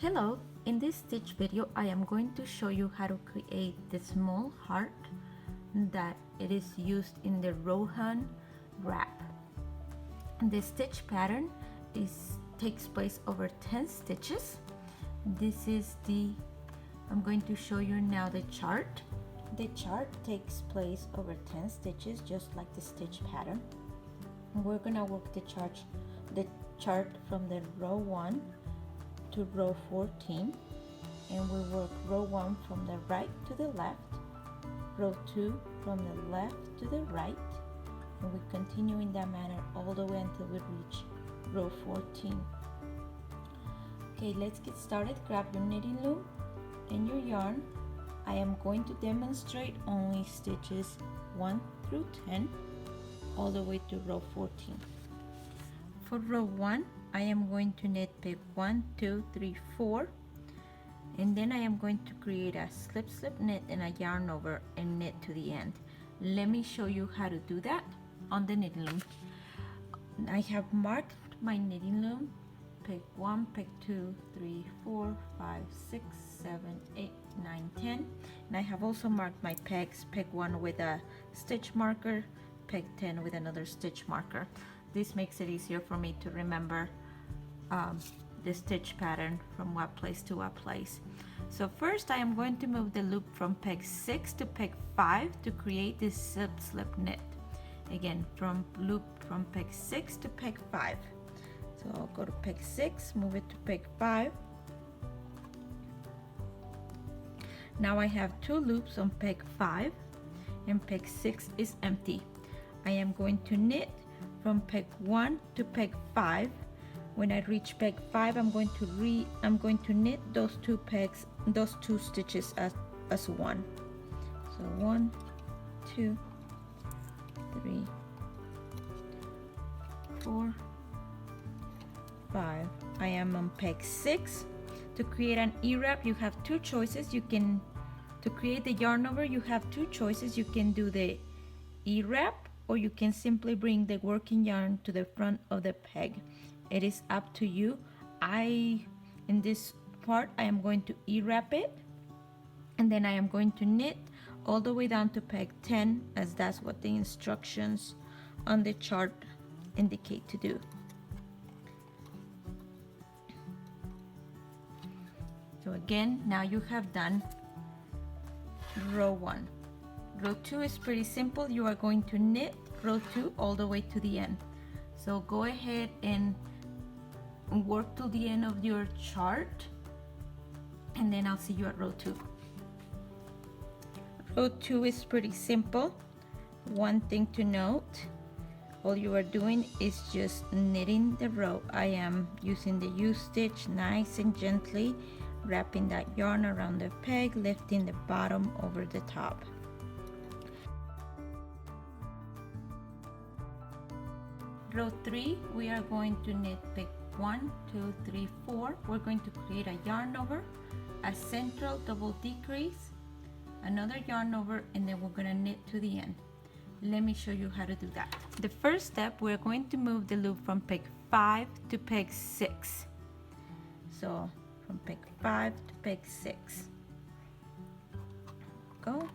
Hello, in this stitch video I am going to show you how to create the small heart that it is used in the Rohan wrap. The stitch pattern takes place over 10 stitches. I'm going to show you now the chart. The chart takes place over 10 stitches just like the stitch pattern. We're gonna work the chart from the row 1 to row 14, and we work row 1 from the right to the left, row 2 from the left to the right, and we continue in that manner all the way until we reach row 14. Okay, let's get started. Grab your knitting loom and your yarn. I am going to demonstrate only stitches 1 through 10 all the way to row 14. For row 1, I am going to knit peg 1, 2, 3, 4, and then I am going to create a slip knit and a yarn over and knit to the end. Let me show you how to do that on the knitting loom. I have marked my knitting loom, peg 1, peg 2, 3, 4, 5, 6, 7, 8, 9, 10, and I have also marked my pegs, peg 1 with a stitch marker, peg 10 with another stitch marker. This makes it easier for me to remember the stitch pattern from what place to what place. So first I am going to move the loop from peg 6 to peg 5 to create this slip knit. Again, from peg 6 to peg 5. So I'll go to peg 6, move it to peg 5. Now I have 2 loops on peg 5 and peg 6 is empty. I am going to knit from peg 1 to peg 5. When I reach peg 5, I'm going to knit those two stitches as one. So 1, 2, 3, 4, 5. I am on peg 6. To create an E-wrap, you have two choices. To create the yarn over, you have two choices. You can do the E-wrap, or you can simply bring the working yarn to the front of the peg. It is up to you. In this part, I am going to E-wrap it, and then I am going to knit all the way down to peg 10, as that's what the instructions on the chart indicate to do. So again, now you have done row 1. Row 2 is pretty simple. You are going to knit row 2 all the way to the end. So go ahead and work to the end of your chart, and then I'll see you at row 2. Row 2 is pretty simple. One thing to note, all you are doing is just knitting the row. I am using the U-stitch nice and gently, wrapping that yarn around the peg, lifting the bottom over the top. Row 3, we are going to knit peg 1, 2, 3, 4. We're going to create a yarn over, a central double decrease, another yarn over, and then we're going to knit to the end. Let me show you how to do that. The first step, we're going to move the loop from peg 5 to peg 6. So from peg 5 to peg 6. Go.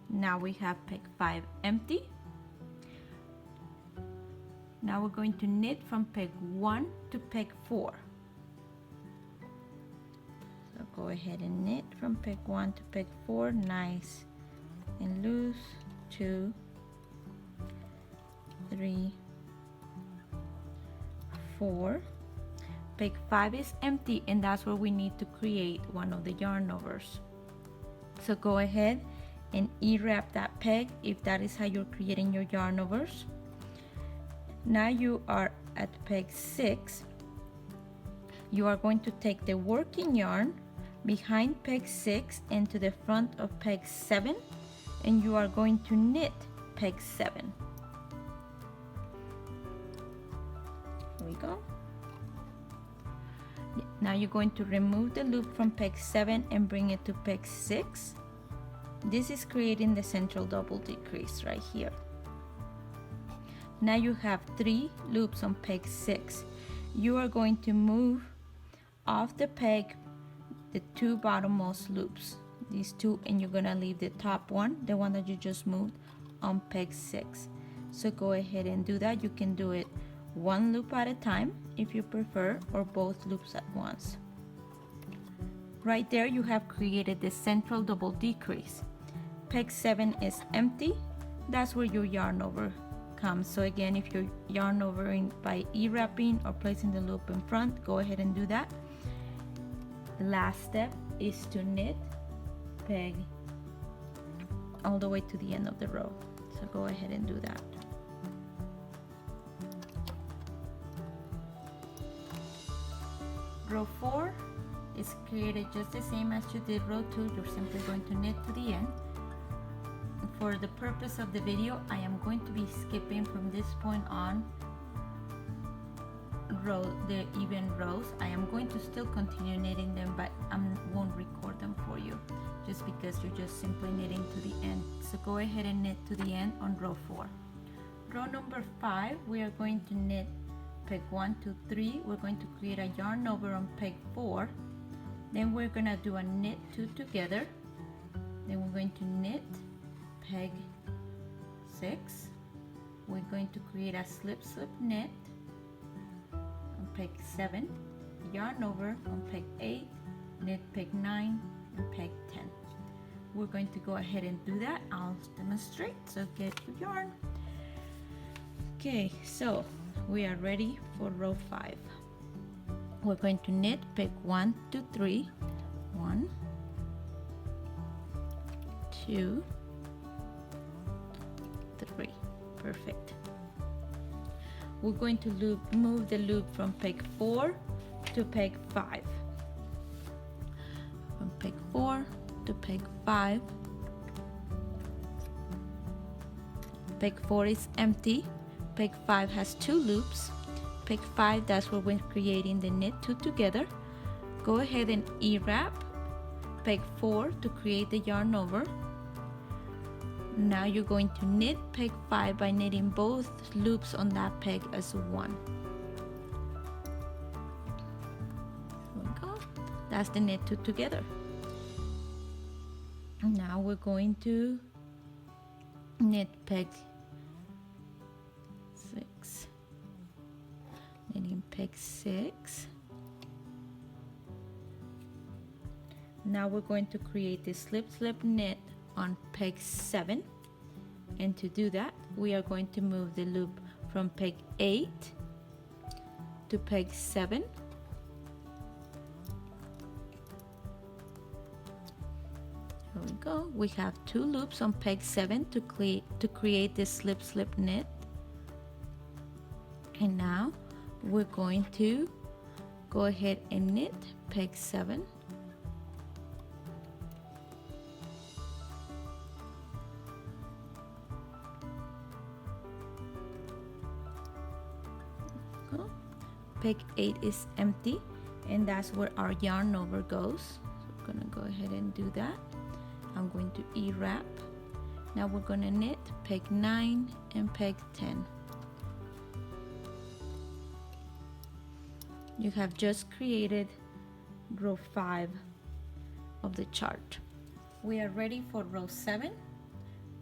Now we have peg 5 empty. Now we're going to knit from peg 1 to peg 4. So go ahead and knit from peg 1 to peg 4, nice and loose. 2, 3, 4. Peg 5 is empty, and that's where we need to create one of the yarn overs. So go ahead and E-wrap that peg if that is how you're creating your yarn overs. Now you are at peg 6. You are going to take the working yarn behind peg 6 and to the front of peg 7, and you are going to knit peg 7. Here we go. Now you're going to remove the loop from peg 7 and bring it to peg 6. This is creating the central double decrease right here. Now you have 3 loops on peg 6. you are going to move off the peg the 2 bottommost loops, these 2, and you're gonna leave the top one, the one that you just moved, on peg 6. So go ahead and do that. You can do it 1 loop at a time if you prefer, or both loops at once. Right there you have created the central double decrease. Peg 7 is empty. That's where your yarn over comes. So again, if you're yarn overing by E-wrapping or placing the loop in front, go ahead and do that. The last step is to knit peg all the way to the end of the row. So go ahead and do that. Row 4 is created just the same as you did row 2. You're simply going to knit to the end. For the purpose of the video, I am going to be skipping from this point on the even rows. I am going to still continue knitting them, but I won't record them for you, just because you're just simply knitting to the end. So go ahead and knit to the end on row 4. Row number 5, we are going to knit peg 1, 2, 3. We're going to create a yarn over on peg 4. Then we're gonna do a knit 2 together. Then we're going to knit peg 6. We're going to create a slip knit on peg 7, yarn over on peg 8, knit peg 9 and peg 10. We're going to go ahead and do that. I'll demonstrate, so get your yarn. Okay, so we are ready for row 5. We're going to knit peg 1, 2, 3. 1, 2, 3. Perfect. We're going to move the loop from peg 4 to peg 5. From peg 4 to peg 5. Peg 4 is empty. Peg 5 has 2 loops. Peg 5, that's where we're creating the knit 2 together. Go ahead and E-wrap peg 4 to create the yarn over. Now you're going to knit peg 5 by knitting both loops on that peg as one. There we go. That's the knit 2 together. Now we're going to knit peg 6. Knitting peg 6. Now we're going to create the slip knit on peg 7, and to do that we are going to move the loop from peg 8 to peg 7. Here we go. We have 2 loops on peg 7 to create this slip knit, and now we're going to go ahead and knit peg 7. Peg 8 is empty, and that's where our yarn over goes. So we're gonna go ahead and do that. I'm going to E-wrap. Now we're gonna knit peg 9 and peg 10. You have just created row 5 of the chart. We are ready for row 7.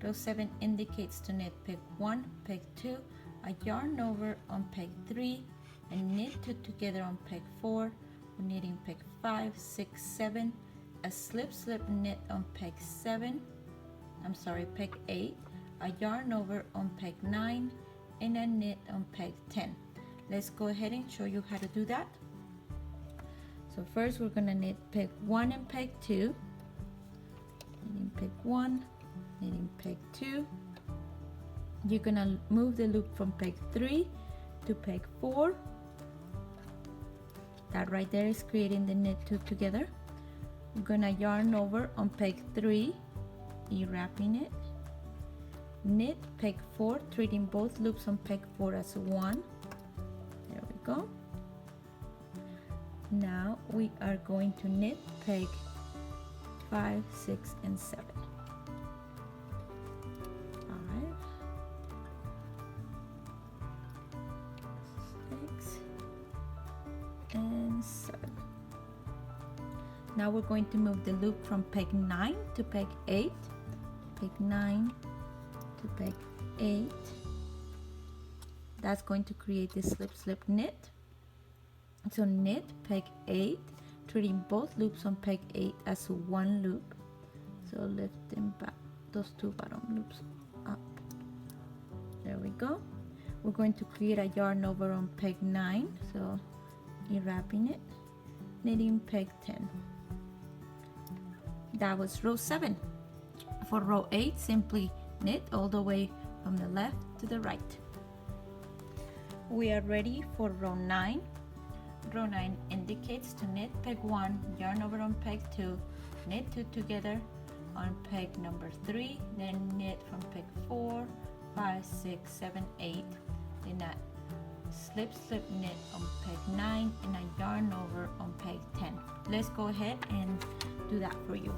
Row 7 indicates to knit peg 1, peg 2, a yarn over on peg 3, and knit 2 together on peg 4. We're knitting peg 5, 6, 7, a slip knit on peg 8, a yarn over on peg 9, and a knit on peg 10. Let's go ahead and show you how to do that. So first we're gonna knit peg 1 and peg 2, knitting peg 1, knitting peg 2. You're gonna move the loop from peg 3 to peg 4. That right there is creating the knit 2 together. We're gonna yarn over on peg 3, E-wrapping it, knit peg 4, treating both loops on peg 4 as one. There we go. Now we are going to knit peg 5, 6, and 7. 5, 6, 7. Now we're going to move the loop from peg 9 to peg 8, peg 9 to peg 8. That's going to create this slip slip knit. So knit peg 8, treating both loops on peg 8 as one loop. So lifting back those two bottom loops up. There we go. We're going to create a yarn over on peg 9, so wrapping it, knitting peg 10. That was row 7. For row 8, simply knit all the way from the left to the right. We are ready for row 9. Row 9 indicates to knit peg 1, yarn over on peg 2, knit 2 together on peg number 3, then knit from peg 4, 5, 6, 7, 8, then a slip slip knit on peg 9 and a yarn over on peg 10. Let's go ahead and do that for you.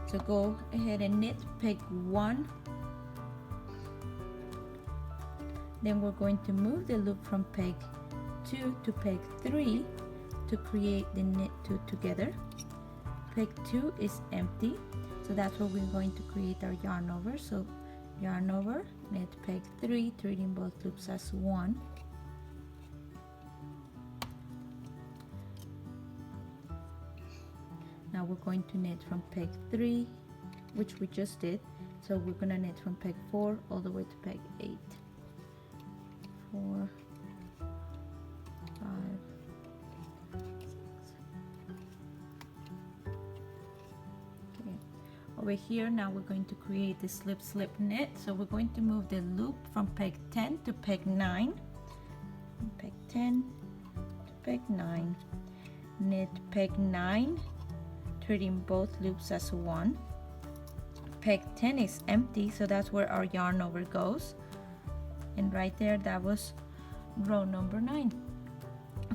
So go ahead and knit peg 1, then we're going to move the loop from peg 2 to peg 3 to create the knit 2 together. Peg 2 is empty, so that's where we're going to create our yarn over. So yarn over, knit peg 3, treating both loops as one. Now we're going to knit from peg 3, which we just did. So we're gonna knit from peg 4 all the way to peg 8. 4, 5, 6. Okay. Over here now we're going to create the slip slip knit. So we're going to move the loop from peg 10 to peg 9. From peg 10 to peg 9. Knit peg 9, treating both loops as one. Peg 10 is empty, so that's where our yarn over goes. And right there, that was row number 9.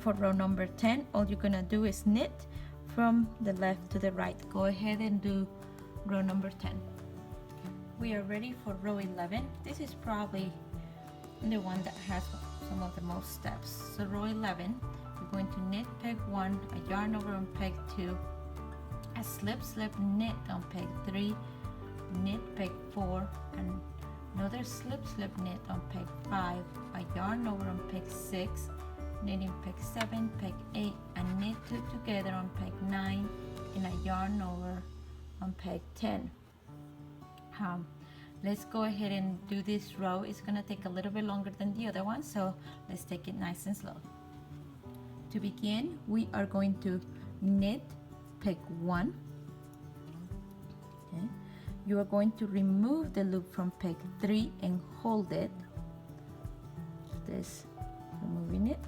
For row number 10, all you're gonna do is knit from the left to the right. Go ahead and do row number 10. We are ready for row 11. This is probably the one that has some of the most steps. So row 11, we're going to knit peg 1, a yarn over on peg 2, a slip slip knit on peg 3, knit peg 4, and another slip slip knit on peg 5, a yarn over on peg 6, knitting peg 7, peg 8, and knit 2 together on peg 9, and a yarn over on peg 10. Let's go ahead and do this row. It's gonna take a little bit longer than the other one, so let's take it nice and slow. To begin, we are going to knit peg 1. Okay. You are going to remove the loop from peg 3 and hold it. This, removing it.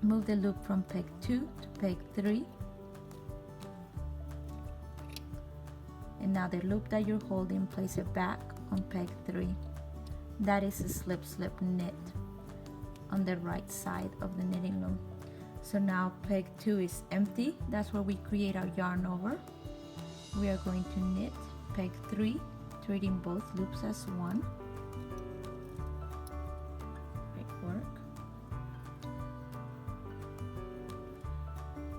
Move the loop from peg 2 to peg 3. And now the loop that you're holding, place it back on peg 3. That is a slip slip knit on the right side of the knitting loom. So now peg 2 is empty. That's where we create our yarn over. We are going to knit peg 3, treating both loops as one. Great work.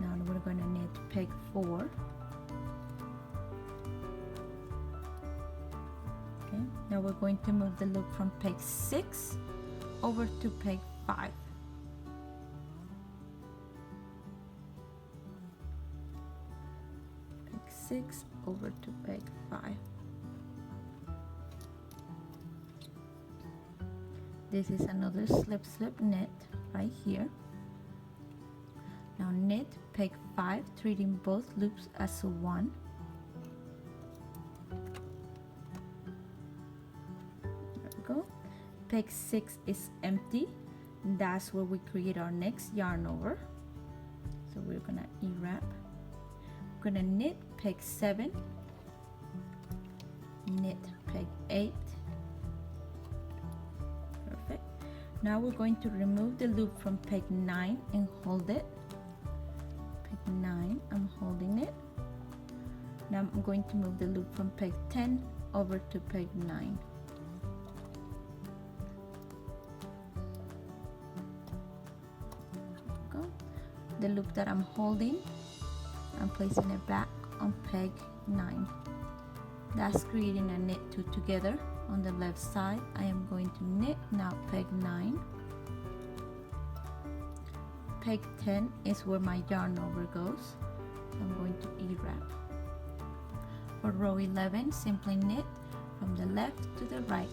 Now we're going to knit peg 4. Okay. Now we're going to move the loop from peg 6 over to peg 5. Peg 6 over to peg 5. This is another slip slip knit right here. Now knit peg 5, treating both loops as one. There we go. Peg 6 is empty. That's where we create our next yarn over. So we're gonna wrap. We're gonna knit peg 7, knit peg 8. Perfect. Now we're going to remove the loop from peg 9 and hold it. Peg 9, I'm holding it. Now I'm going to move the loop from peg 10 over to peg 9. Go. the loop that I'm holding, I'm placing it back on peg 9. That's creating a knit 2 together. On the left side, I am going to knit now peg 9. Peg 10 is where my yarn over goes, so I'm going to E-wrap. For row 11, simply knit from the left to the right.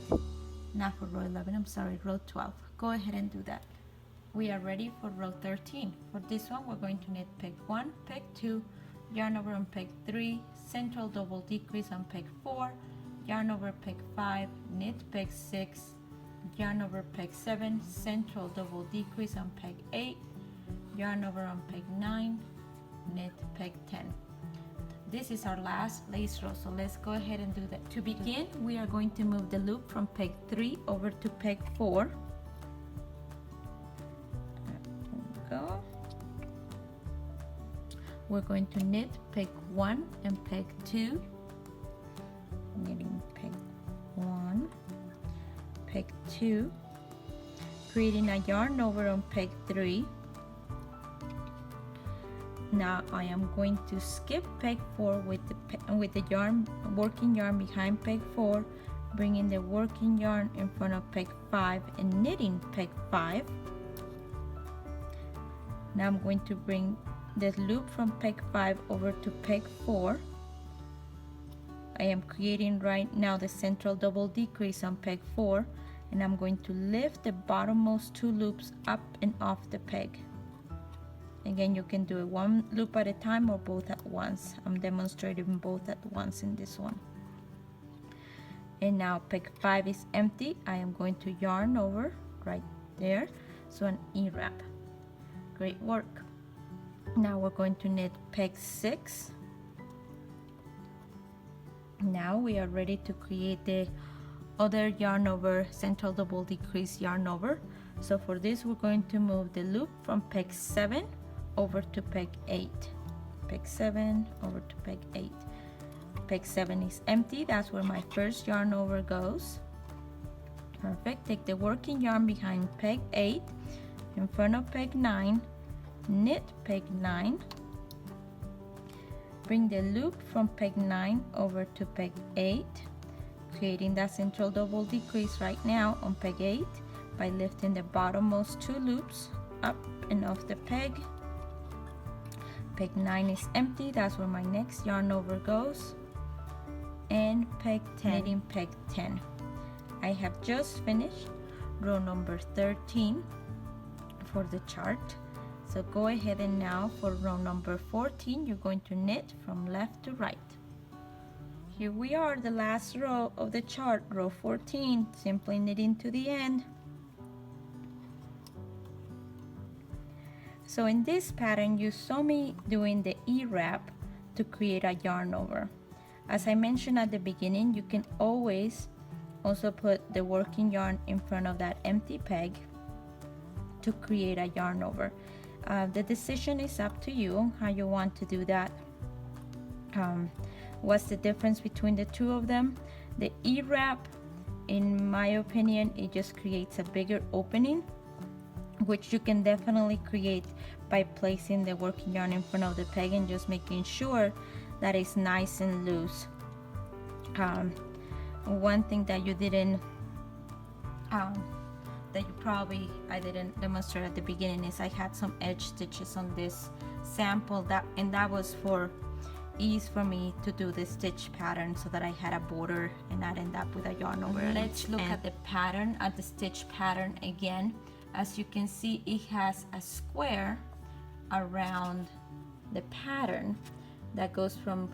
Not for row 11, I'm sorry, row 12. Go ahead and do that. We are ready for row 13. For this one, we're going to knit peg 1, peg 2, yarn over on peg 3, central double decrease on peg 4, yarn over peg 5, knit peg 6, yarn over peg 7, central double decrease on peg 8, yarn over on peg 9, knit peg 10. This is our last lace row, so let's go ahead and do that. To begin, we are going to move the loop from peg 3 over to peg 4. There we go. We're going to knit peg 1 and peg 2, knitting peg 1, peg 2, creating a yarn over on peg 3. Now I am going to skip peg 4 with the yarn, working yarn behind peg 4, bringing the working yarn in front of peg 5 and knitting peg 5. Now I'm going to bring the loop from peg 5 over to peg 4. I am creating right now the central double decrease on peg 4, and I'm going to lift the bottommost 2 loops up and off the peg. Again, you can do it one loop at a time or both at once. I'm demonstrating both at once in this one. And now peg 5 is empty. I am going to yarn over right there, so an E-wrap. Great work. Now we're going to knit peg 6. Now we are ready to create the other yarn over, central double decrease yarn over. So for this, we're going to move the loop from peg 7 over to peg 8. Peg 7 over to peg 8. Peg 7 is empty. That's where my first yarn over goes. Perfect. Take the working yarn behind peg 8 in front of peg 9, knit peg 9, bring the loop from peg 9 over to peg 8, creating that central double decrease right now on peg 8 by lifting the bottommost 2 loops up and off the peg. Peg 9 is empty. That's where my next yarn over goes. And peg 10, knitting peg 10. I have just finished row number 13 for the chart. So go ahead and now for row number 14, you're going to knit from left to right. Here we are, the last row of the chart, row 14, simply knitting to the end. So in this pattern, you saw me doing the E-wrap to create a yarn over. As I mentioned at the beginning, you can always also put the working yarn in front of that empty peg to create a yarn over. The decision is up to you on how you want to do that. What's the difference between the two of them? The E-wrap, in my opinion, it just creates a bigger opening, which you can definitely create by placing the working yarn in front of the peg and just making sure that it's nice and loose. One thing that you didn't I didn't demonstrate at the beginning is I had some edge stitches on this sample, that was for ease for me to do the stitch pattern so that I had a border and not end up with a yarn over. Let's look at the pattern, at the stitch pattern again. As you can see, it has a square around the pattern that goes from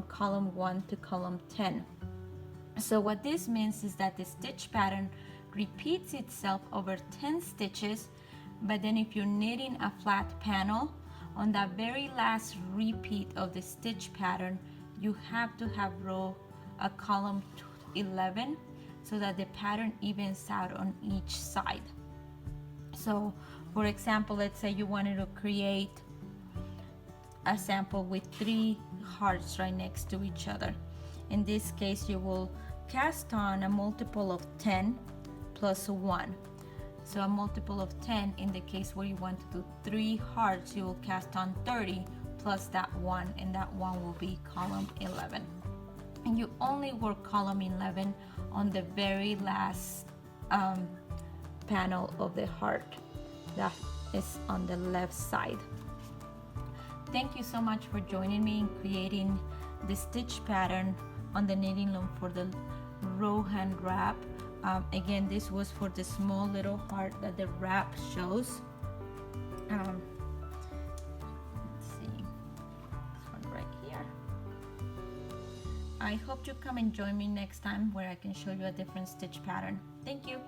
column 1 to column 10. So what this means is that the stitch pattern repeats itself over 10 stitches, but then if you're knitting a flat panel, on that very last repeat of the stitch pattern, you have to have column 11 so that the pattern evens out on each side. So for example, let's say you wanted to create a sample with 3 hearts right next to each other. In this case, you will cast on a multiple of 10 plus 1. So a multiple of 10, in the case where you want to do 3 hearts, you will cast on 30 plus that one, and that one will be column 11. And you only work column 11 on the very last panel of the heart that is on the left side. Thank you so much for joining me in creating the stitch pattern on the knitting loom for the Rohan wrap. Again, this was for the small little heart that the wrap shows. Let's see, this one right here. I hope you come and join me next time where I can show you a different stitch pattern. Thank you.